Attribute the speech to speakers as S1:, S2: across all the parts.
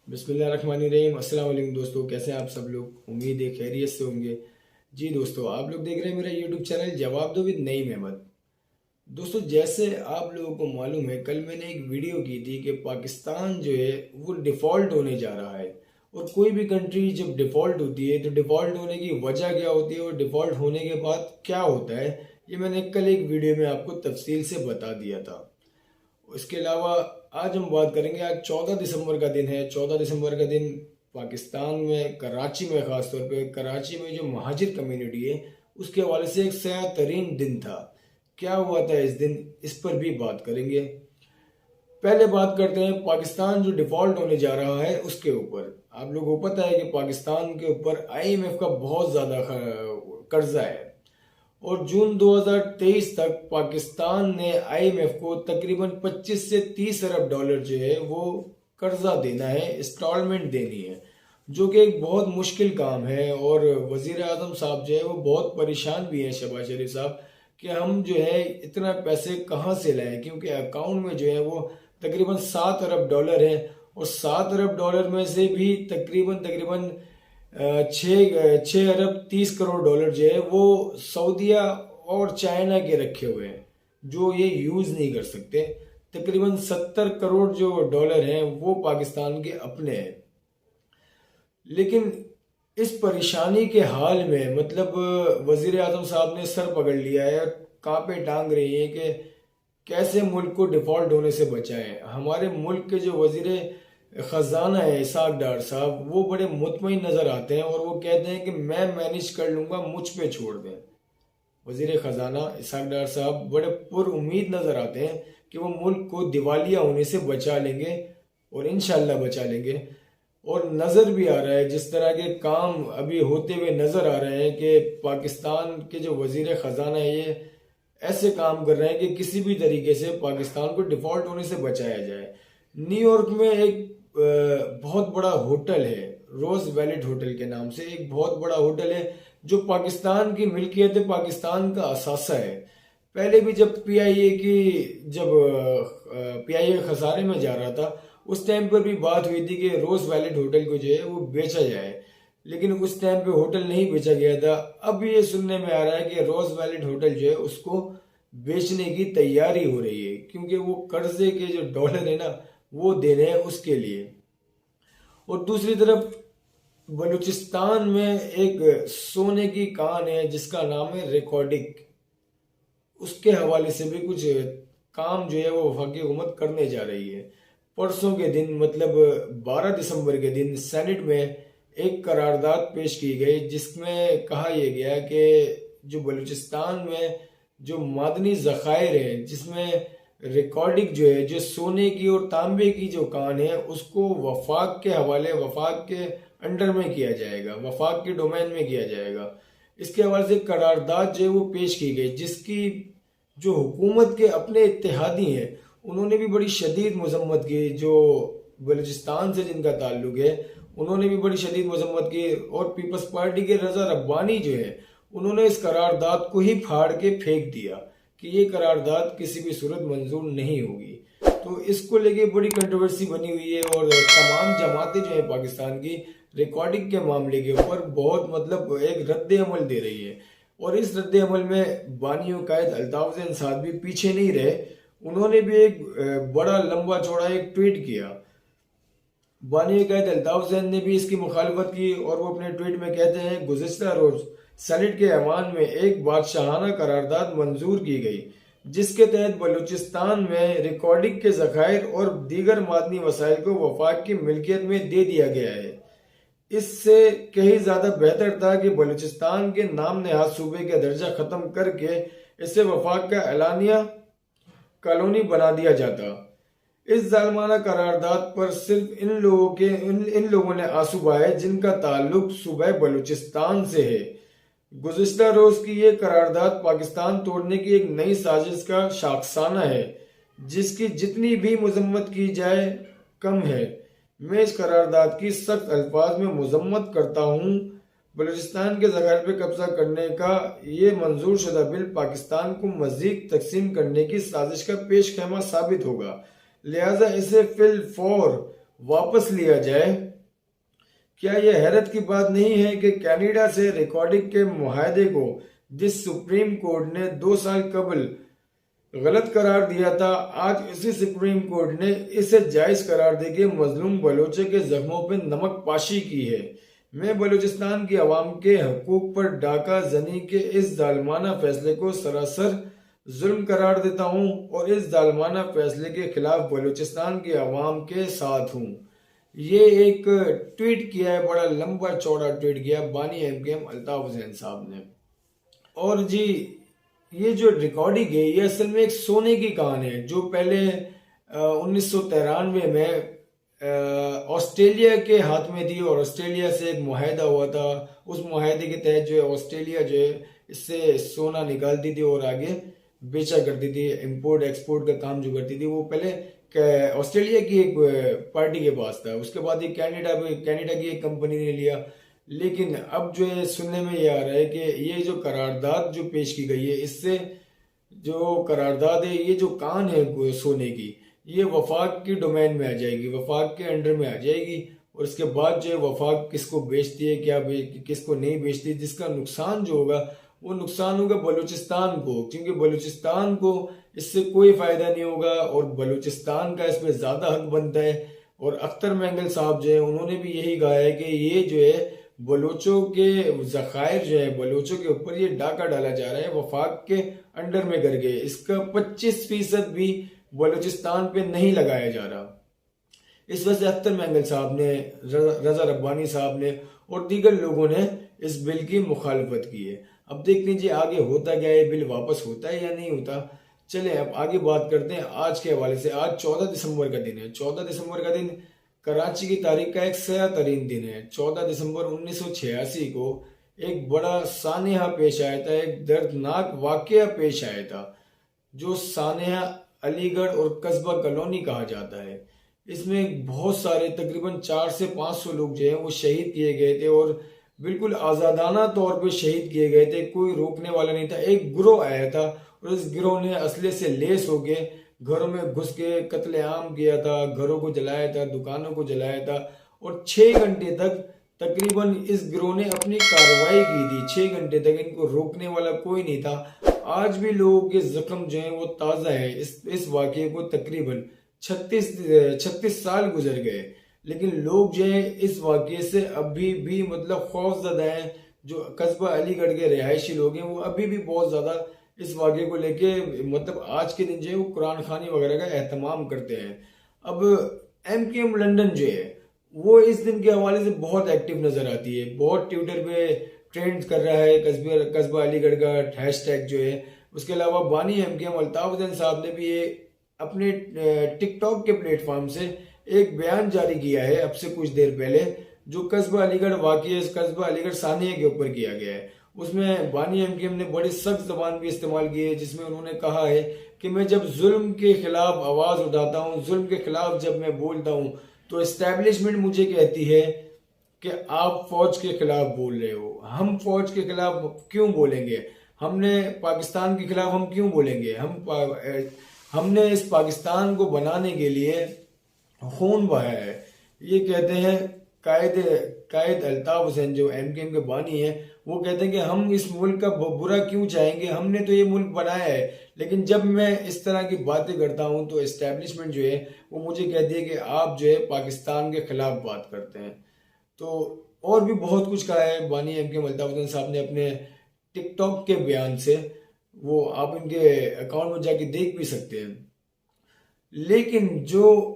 S1: बिस्मिल्लाहिर्रहमानिर्रहीम। अस्सलाम वालेकुम दोस्तों, कैसे हैं आप सब लोग? उम्मीद है खैरियत से होंगे। जी दोस्तों, आप लोग देख रहे हैं मेरा यूट्यूब चैनल जवाब दो विद नईम अहमद। दोस्तों, जैसे आप लोगों को मालूम है, कल मैंने एक वीडियो की थी कि पाकिस्तान जो है वो डिफ़ॉल्ट होने जा रहा है। और कोई भी कंट्री जब डिफ़ॉल्ट होती है तो डिफ़ॉल्ट होने की वजह क्या होती है और डिफ़ॉल्ट होने के बाद क्या होता है, ये मैंने कल एक वीडियो में आपको तफसील से बता दिया था। इसके अलावा आज हम बात करेंगे, आज 14 दिसंबर का दिन है। 14 दिसंबर का दिन पाकिस्तान में कराची में, ख़ास तौर पे कराची में जो महाजिर कम्युनिटी है उसके हवाले से एक सयाह तरीन दिन था। क्या हुआ था इस दिन, इस पर भी बात करेंगे। पहले बात करते हैं पाकिस्तान जो डिफ़ॉल्ट होने जा रहा है उसके ऊपर। आप लोगों को पता है कि पाकिस्तान के ऊपर आईएमएफ का बहुत ज़्यादा कर्जा है और जून 2023 तक पाकिस्तान ने आईएमएफ को तकरीबन 25 से 30 अरब डॉलर जो है वो कर्जा देना है, इंस्टॉलमेंट देनी है, जो कि एक बहुत मुश्किल काम है। और वजीर आजम साहब जो है वो बहुत परेशान भी हैं, शहबाज शरीफ साहब, कि हम जो है इतना पैसे कहाँ से लाएं, क्योंकि अकाउंट में जो है वो तकरीबन 7 अरब डॉलर है और 7 अरब डॉलर में से भी तकरीबन तकरीबन 6 अरब 30 करोड़ डॉलर जो है वो सऊदीया और चाइना के रखे हुए हैं, जो ये यूज नहीं कर सकते। तकरीबन 70 करोड़ जो डॉलर हैं वो पाकिस्तान के अपने हैं। लेकिन इस परेशानी के हाल में मतलब वजीर आजम साहब ने सर पकड़ लिया है, कांपे टांग रही है कि कैसे मुल्क को डिफॉल्ट होने से बचाएं। हमारे मुल्क के जो वजीर खजाना है इसाक डार साहब, वो बड़े मुतमईन नजर आते हैं और वो कहते हैं कि मैं मैनेज कर लूंगा, मुझ पे छोड़ दें। वजीर खजाना इसाक डार साहब बड़े पुर उम्मीद नजर आते हैं कि वो मुल्क को दिवालिया होने से बचा लेंगे और इंशाल्लाह बचा लेंगे। और नजर भी आ रहा है, जिस तरह के काम अभी होते हुए नजर आ रहे हैं कि पाकिस्तान के जो वजीर खजाना है ये ऐसे काम कर रहे हैं कि किसी भी तरीके से पाकिस्तान को डिफॉल्ट होने से बचाया जाए। न्यूयॉर्क में एक बहुत बड़ा होटल है, रोज वैलेट होटल के नाम से एक बहुत बड़ा होटल है जो पाकिस्तान की मिल्कियत है, पाकिस्तान का असासा है। पहले भी जब पीआईए खसारे में जा रहा था उस टाइम पर भी बात हुई थी कि रोज वैलेट होटल को जो है वो बेचा जाए, लेकिन उस टाइम पे होटल नहीं बेचा गया था। अब ये सुनने में आ रहा है कि रोज वैलेट होटल जो है उसको बेचने की तैयारी हो रही है, क्योंकि वो कर्जे के जो डॉलर है ना वो देने हैं उसके लिए। और दूसरी तरफ बलूचिस्तान में एक सोने की कान है जिसका नाम है रिकॉर्डिक, उसके हवाले से भी कुछ काम जो है वो वफाकी हुकूमत करने जा रही है। परसों के दिन मतलब 12 दिसंबर के दिन सेनेट में एक करारदाद पेश की गई जिसमें कहा यह गया कि जो बलूचिस्तान में जो मादनी ज़खायर हैं, जिसमें रिकॉर्डिक जो है, जो सोने की और तांबे की जो कान है, उसको वफाक के हवाले, वफाक के अंडर में किया जाएगा, वफाक के डोमेन में किया जाएगा। इसके हवाले से करारदाद जो है वो पेश की गई, जिसकी जो हुकूमत के अपने इत्तेहादी हैं उन्होंने भी बड़ी शदीद मजम्मत की। जो बलूचिस्तान से जिनका ताल्लुक है उन्होंने भी बड़ी शदीद मजम्मत की। और पीपल्स पार्टी के रजा रब्बानी जो है उन्होंने इस करारदाद को ही फाड़ के फेंक दिया कि ये करारदाद किसी भी सूरत मंजूर नहीं होगी। तो इसको लेके बड़ी कंट्रोवर्सी बनी हुई है और तमाम जमातें जो है पाकिस्तान की रिकॉर्डिंग के मामले के ऊपर बहुत मतलब एक रद्द अमल दे रही है। और इस रद्द अमल में बानियों कायद अल्ताफ ज़ैन साहब भी पीछे नहीं रहे, उन्होंने भी एक बड़ा लंबा चौड़ा एक ट्वीट किया। बानी कायद अल्ताफ ज़ैन ने भी इसकी मुखालफत की और वो अपने ट्वीट में कहते हैं, गुज़िश्ता रोज सेनेट के ऐवान में एक बादशाहाना करारदाद मंजूर की गई जिसके तहत बलूचिस्तान में रिकॉर्डिंग के ज़खायर और दीगर मादनी वसाइल को वफाक की मिल्कियत में दे दिया गया है। इससे कहीं ज़्यादा बेहतर था कि बलूचिस्तान के नाम नहाद सूबे का दर्जा ख़त्म करके इसे वफाक का एलानिया कॉलोनी बना दिया जाता। इस जालमाना करारदाद पर सिर्फ इन लोगों ने आंसू बहाए जिनका ताल्लुक सूबे बलूचिस्तान से है। गुज़िश्ता रोज की ये करारदाद पाकिस्तान तोड़ने की एक नई साजिश का शाखसाना है जिसकी जितनी भी मजम्मत की जाए कम है। मैं इस करारदाद की सख्त अल्फाज में मजम्मत करता हूँ। बलूचिस्तान के ज़खायर पर कब्जा करने का ये मंजूर शुदा बिल पाकिस्तान को मजीद तकसीम करने की साजिश का पेश खेमा साबित होगा, लिहाजा इसे फिल फौर वापस लिया जाए। क्या यह हैरत की बात नहीं है कि कनाडा से रिकॉर्डिंग के मुआहदे को जिस सुप्रीम कोर्ट ने 2 साल कबल गलत करार दिया था, आज इसी सुप्रीम कोर्ट ने इसे जायज करार देके मजलूम बलोचों के जख्मों पर नमक पाशी की है। मैं बलूचिस्तान की आवाम के हकूक पर डाका जनी के इस जालमाना फैसले को सरासर जुल्म करार देता हूँ और इस जालमाना फैसले के खिलाफ बलूचिस्तान की आवाम के साथ हूँ। ये एक ट्वीट किया है, बड़ा लंबा चौड़ा ट्वीट किया बानी एमकेएम अल्ताफ हुसैन साहब ने। और जी ये जो रिकॉर्डिंग है ये असल में एक सोने की कहानी है जो पहले 1993 में ऑस्ट्रेलिया के हाथ में थी और ऑस्ट्रेलिया से एक मुआहदा हुआ था। उस मुआहदे के तहत जो है ऑस्ट्रेलिया जो है इससे सोना निकालती थी और आगे बेचा करती थी। इंपोर्ट एक्सपोर्ट का काम जो करती थी वो पहले ऑस्ट्रेलिया की एक पार्टी के पास था, उसके बाद ये कनाडा की एक कंपनी ने लिया। लेकिन अब जो है सुनने में ये आ रहा है कि ये जो करारदाद जो पेश की गई है, इससे जो करारदाद है, ये जो कान है सोने की, ये वफाक की डोमेन में आ जाएगी, वफाक के अंडर में आ जाएगी। और इसके बाद जो है वफाक किसको बेचती है, किसको नहीं बेचती, जिसका नुकसान जो होगा वो नुकसान होगा बलूचिस्तान को, क्योंकि बलूचिस्तान को इससे कोई फायदा नहीं होगा और बलूचिस्तान का इसमें ज्यादा हक बनता है। और अख्तर मेंगल साहब जो है उन्होंने भी यही कहा है कि ये जो है बलोचों के जखायर जो है बलोचों के ऊपर ये डाका डाला जा रहा है, वफाक के अंडर में कर गए, इसका 25% भी बलूचिस्तान पे नहीं लगाया जा रहा। इस वजह से अख्तर मेंगल साहब ने, रजा रब्बानी साहब ने और दीगर लोगों ने इस बिल की मुखालफत की है। अब देख लीजिए आगे होता क्या है, बिल वापस होता है या नहीं होता। चले अब आगे बात करते हैं आज के हवाले से। आज 14 दिसंबर का दिन है। 14 दिसंबर का दिन कराची की तारीख का एक सया तरीन दिन है। 14 दिसंबर 1986 को एक बड़ा सानहा पेश आया था, एक दर्दनाक वाकया पेश आया था जो सानहा अलीगढ़ और कस्बा कॉलोनी कहा जाता है। इसमें बहुत सारे तकरीबन 400 से 500 लोग जो है वो शहीद किए गए थे और बिल्कुल आज़ादाना तौर पे शहीद किए गए थे, कोई रोकने वाला नहीं था। एक गिरोह आया था और इस गिरोह ने असले से लेस होके घरों में घुस के कत्लेआम किया था, घरों को जलाया था, दुकानों को जलाया था और 6 घंटे तक तकरीबन इस गिरोह ने अपनी कार्रवाई की थी। 6 घंटे तक इनको रोकने वाला कोई नहीं था। आज भी लोगों के जख्म जो है वो ताज़ा है। इस वाक़े को तकरीबन 36 साल गुजर गए, लेकिन लोग जो है इस वाक़े से अभी भी मतलब खौफजदा हैं। जो कस्बा अलीगढ़ के रिहायशी लोग हैं वो अभी भी बहुत ज़्यादा इस वाक़े को लेके मतलब आज के दिन जो है वो कुरान खानी वगैरह का एहतमाम करते हैं। अब एमकेएम लंदन जो है वो इस दिन के हवाले से बहुत एक्टिव नज़र आती है, बहुत ट्विटर पे ट्रेंड कर रहा है कस्बा अलीगढ़ का हैशटैग जो है। उसके अलावा बानी एमकेएम अल्ताफ हुसैन साहब ने भी ये अपने टिकटॉक के प्लेटफॉर्म से एक बयान जारी किया है अब से कुछ देर पहले, जो कस्बा अलीगढ़ वाक़ई कस्बा अलीगढ़ सानिया के ऊपर किया गया है। उसमें बानी एमकेएम ने बड़ी सख्त जबान भी इस्तेमाल की है, जिसमें उन्होंने कहा है कि मैं जब जुल्म के खिलाफ आवाज़ उठाता हूँ, जुल्म के खिलाफ जब मैं बोलता हूँ तो एस्टेब्लिशमेंट मुझे कहती है कि आप फौज के खिलाफ बोल रहे हो। हम फौज के खिलाफ क्यों बोलेंगे, हमने पाकिस्तान के खिलाफ हम क्यों बोलेंगे। हमने इस पाकिस्तान को बनाने के लिए खून बहाया है। ये कहते हैं कायद अल्ताफ हुसैन जो एमकेएम के बानी है, वो कहते हैं कि हम इस मुल्क का बुरा क्यों चाहेंगे, हमने तो ये मुल्क बनाया है। लेकिन जब मैं इस तरह की बातें करता हूं तो एस्टेब्लिशमेंट जो है वो मुझे कहती है कि आप जो है पाकिस्तान के खिलाफ बात करते हैं। तो और भी बहुत कुछ कहा है बानी एमकेएम अल्ताफ हुसैन साहब ने अपने टिकटॉक के बयान से, वो आप इनके अकाउंट में जाके देख भी सकते हैं। लेकिन जो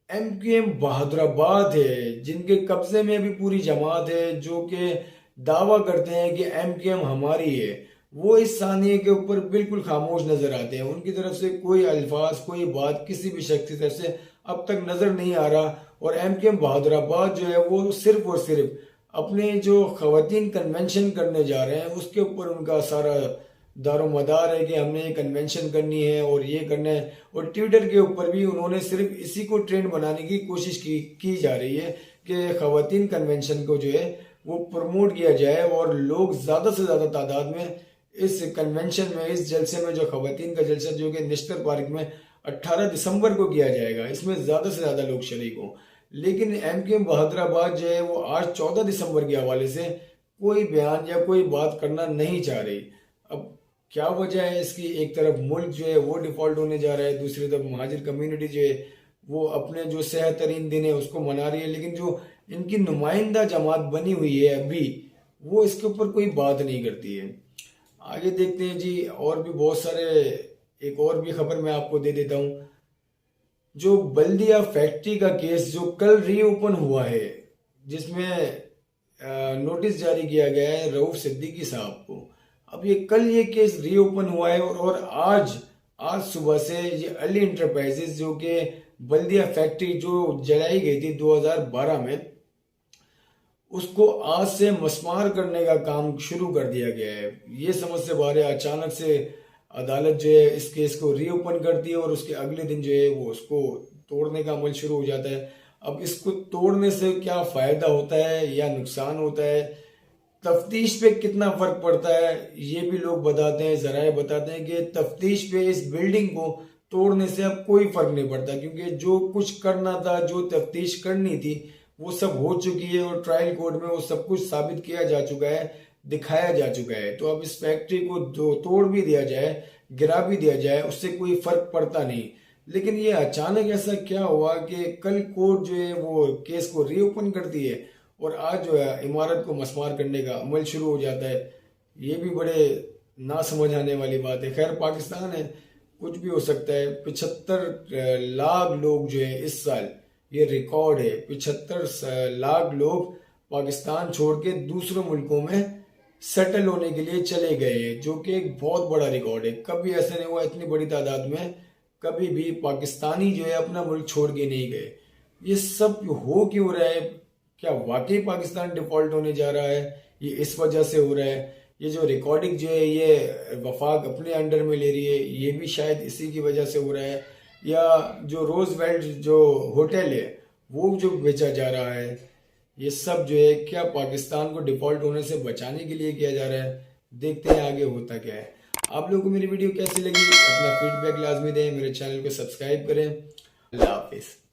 S1: एमकेएम बहादुराबाद है, जिनके कब्जे में भी पूरी जमात है, जो कि दावा करते हैं कि एमकेएम हमारी है, वो इस सानिया के ऊपर बिल्कुल खामोश नजर आते हैं। उनकी तरफ से कोई अल्फाज, कोई बात किसी भी शख्स की तरफ से अब तक नजर नहीं आ रहा। और एमकेएम बहादुराबाद जो है वो सिर्फ और सिर्फ अपने जो खवातीन कन्वेंशन करने जा रहे हैं उसके ऊपर उनका सारा दारोमदार है कि हमने ये कन्वेंशन करनी है और ये करना है। और ट्विटर के ऊपर भी उन्होंने सिर्फ इसी को ट्रेंड बनाने की कोशिश की जा रही है कि खवातीन कन्वेंशन को जो है वो प्रमोट किया जाए और लोग ज़्यादा से ज़्यादा तादाद में इस कन्वेंशन में, इस जलसे में, जो खवातीन का जलसा जो कि नेशनल पार्क में 18 दिसंबर को किया जाएगा, इसमें ज़्यादा से ज़्यादा लोग शरीक हों। लेकिन एमकेएम बहादुराबाद जो है वो आज 14 दिसंबर के हवाले से कोई बयान या कोई बात करना नहीं चाह रही। अब क्या वजह है इसकी? एक तरफ मुल्क जो है वो डिफॉल्ट होने जा रहा है, दूसरी तरफ महाजिर कम्युनिटी जो है वो अपने जो सेहत तरीन दिन है उसको मना रही है, लेकिन जो इनकी नुमाइंदा जमात बनी हुई है अभी, वो इसके ऊपर कोई बात नहीं करती है। आगे देखते हैं जी, और भी बहुत सारे, एक और भी खबर मैं आपको दे देता हूँ। जो बल्दिया फैक्ट्री का केस जो कल रीओपन हुआ है, जिसमें नोटिस जारी किया गया है रऊफ सिद्दीकी साहब को। अब ये केस रीओपन हुआ है और आज सुबह से ये अली इंटरप्राइजेस जो कि बल्दिया फैक्ट्री जो जलाई गई थी 2012 में, उसको आज से मस्मार करने का काम शुरू कर दिया गया है। ये समझ से बाहर है, अचानक से अदालत जो है इस केस को रीओपन करती है और उसके अगले दिन जो है वो उसको तोड़ने का अमल शुरू हो जाता है। अब इसको तोड़ने से क्या फायदा होता है या नुकसान होता है, तफ्तीश पे कितना फर्क पड़ता है, ये भी लोग बताते हैं, जराए बताते हैं कि तफ्तीश पे इस बिल्डिंग को तोड़ने से अब कोई फर्क नहीं पड़ता, क्योंकि जो कुछ करना था, जो तफ्तीश करनी थी, वो सब हो चुकी है और ट्रायल कोर्ट में वो सब कुछ साबित किया जा चुका है, दिखाया जा चुका है। तो अब इस फैक्ट्री को तोड़ भी दिया जाए, गिरा भी दिया जाए, उससे कोई फर्क पड़ता नहीं। लेकिन ये अचानक ऐसा क्या हुआ कि कल कोर्ट जो है वो केस को रीओपन करती है और आज जो है इमारत को मस्मार करने का अमल शुरू हो जाता है। ये भी बड़े ना समझ आने वाली बात है। खैर, पाकिस्तान है, कुछ भी हो सकता है। 75 लाख लोग जो है इस साल, ये रिकॉर्ड है, 75 लाख लोग पाकिस्तान छोड़ के दूसरे मुल्कों में सेटल होने के लिए चले गए हैं, जो कि एक बहुत बड़ा रिकॉर्ड है। कभी ऐसा नहीं हुआ इतनी बड़ी तादाद में कभी भी पाकिस्तानी जो है अपना मुल्क छोड़ के नहीं गए। ये सब हो क्यों रहा है? क्या वाकई पाकिस्तान डिफॉल्ट होने जा रहा है? ये इस वजह से हो रहा है? ये जो रिकॉर्डिंग जो है ये वफाक अपने अंडर में ले रही है, ये भी शायद इसी की वजह से हो रहा है। या जो रोजवेल्ट जो होटल है वो जो बेचा जा रहा है, ये सब जो है क्या पाकिस्तान को डिफॉल्ट होने से बचाने के लिए किया जा रहा है? देखते हैं आगे होता क्या है। आप लोगों को मेरी वीडियो कैसी लगी? अपना फीडबैक लाजमी दें, मेरे चैनल को सब्सक्राइब करें। अल्लाह हाफिज़।